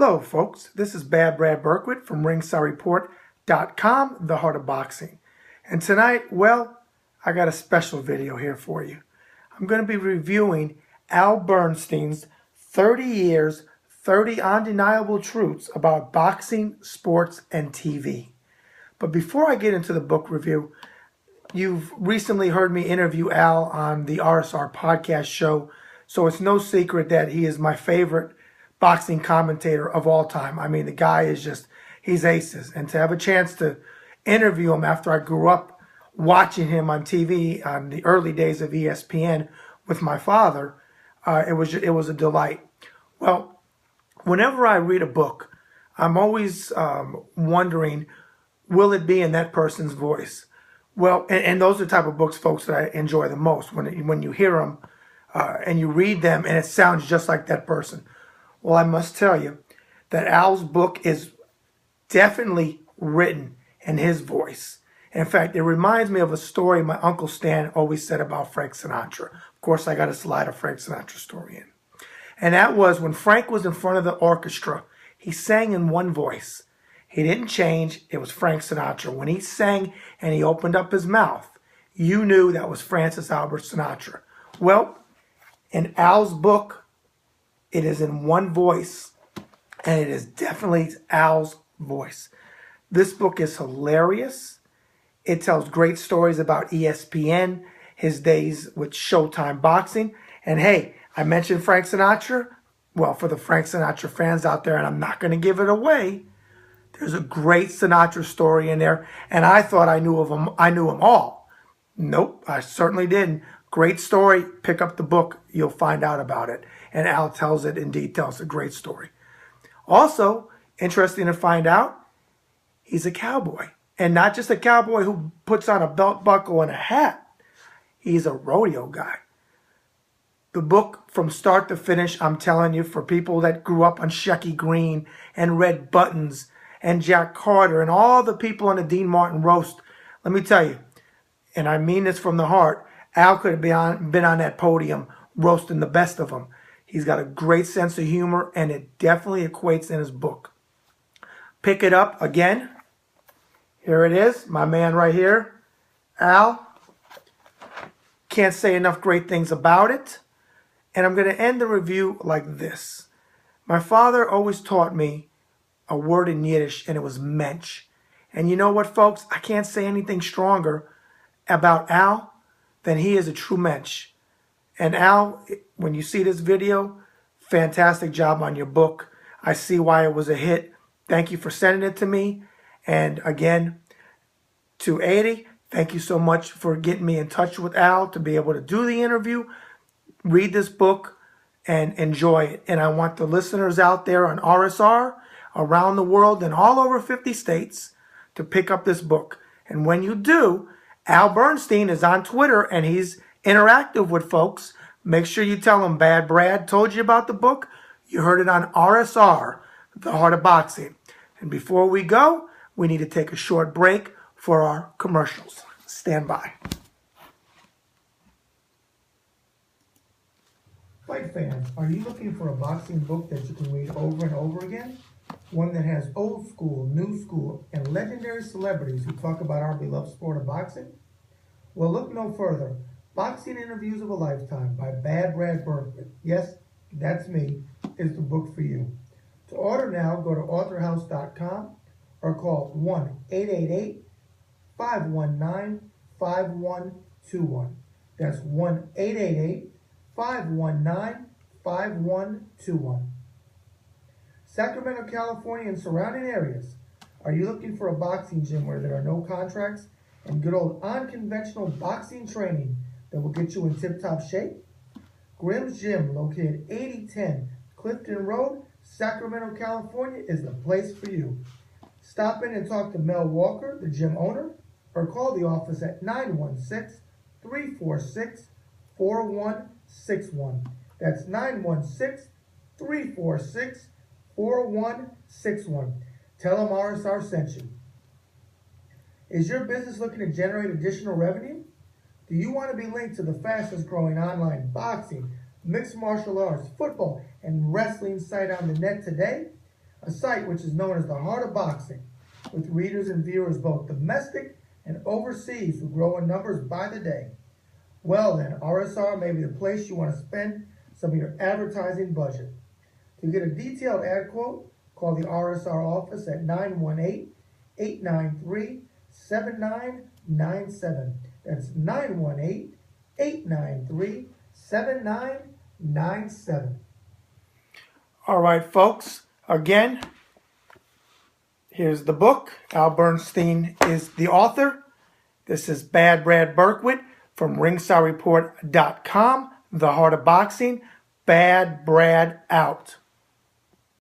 Hello, folks. This is Bad Brad Berkwitt from RingsideReport.com, The Heart of Boxing. And tonight, well, I got a special video here for you. I'm going to be reviewing Al Bernstein's 30 Years, 30 Undeniable Truths About Boxing, Sports, and TV. But before I get into the book review, you've recently heard me interview Al on the RSR podcast show, so it's no secret that he is my favorite boxing commentator of all time. I mean, the guy is just, he's aces. And to have a chance to interview him after I grew up watching him on TV on the early days of ESPN with my father, it was a delight. Well, whenever I read a book, I'm always wondering, will it be in that person's voice? Well, and those are the type of books, folks, that I enjoy the most, when you hear them and you read them and it sounds just like that person. Well, I must tell you that Al's book is definitely written in his voice. In fact, it reminds me of a story my Uncle Stan always said about Frank Sinatra. Of course, I got to slide a Frank Sinatra story in. And that was when Frank was in front of the orchestra, he sang in one voice. He didn't change. It was Frank Sinatra. When he sang and he opened up his mouth, you knew that was Francis Albert Sinatra. Well, in Al's book, it is in one voice, and it is definitely Al's voice. This book is hilarious. It tells great stories about ESPN, his days with Showtime Boxing. And hey, I mentioned Frank Sinatra. Well, for the Frank Sinatra fans out there, and I'm not going to give it away, there's a great Sinatra story in there, and I thought I knew them all. Nope, I certainly didn't. Great story. Pick up the book. You'll find out about it. And Al tells it in detail. It's a great story. Also, interesting to find out, he's a cowboy. And not just a cowboy who puts on a belt buckle and a hat. He's a rodeo guy. The book, from start to finish, I'm telling you, for people that grew up on Shecky Green and Red Buttons and Jack Carter and all the people on the Dean Martin roast, let me tell you, and I mean this from the heart, Al could have been on that podium roasting the best of them. He's got a great sense of humor, and it definitely equates in his book. Pick it up again. Here it is, my man right here, Al. Can't say enough great things about it. And I'm going to end the review like this. My father always taught me a word in Yiddish, and it was mensch. And you know what, folks? I can't say anything stronger about Al than he is a true mensch. And Al, when you see this video, fantastic job on your book. I see why it was a hit. Thank you for sending it to me. And again, to AT&T, thank you so much for getting me in touch with Al to be able to do the interview, read this book, and enjoy it. And I want the listeners out there on RSR, around the world, and all over 50 states to pick up this book. And when you do, Al Bernstein is on Twitter, and he's interactive with folks. Make sure you tell him Bad Brad told you about the book. You heard it on RSR, The Heart of Boxing. And before we go, we need to take a short break for our commercials. Stand by. Fight fans, are you looking for a boxing book that you can read over and over again? One that has old school, new school, and legendary celebrities who talk about our beloved sport of boxing? Well, look no further. Boxing Interviews of a Lifetime by Bad Brad Berkwitt, yes, that's me, is the book for you. To order now, go to authorhouse.com or call 1-888-519-5121. That's 1-888-519-5121. Sacramento, California, and surrounding areas. Are you looking for a boxing gym where there are no contracts and good old unconventional boxing training that will get you in tip-top shape? Grimm's Gym, located 8010 Clifton Road, Sacramento, California, is the place for you. Stop in and talk to Mel Walker, the gym owner, or call the office at 916-346-4161. That's 916-346-4161. Tell them RSR sent you. Is your business looking to generate additional revenue? Do you want to be linked to the fastest growing online boxing, mixed martial arts, football, and wrestling site on the net today? a site which is known as the Heart of Boxing, with readers and viewers both domestic and overseas who grow in numbers by the day. Well then, RSR may be the place you want to spend some of your advertising budget. To get a detailed ad quote, call the RSR office at 918-893-7997. That's 918-893-7997. All right, folks. Again, here's the book. Al Bernstein is the author. This is Bad Brad Berkwitt from RingsideReport.com. The Heart of Boxing. Bad Brad out.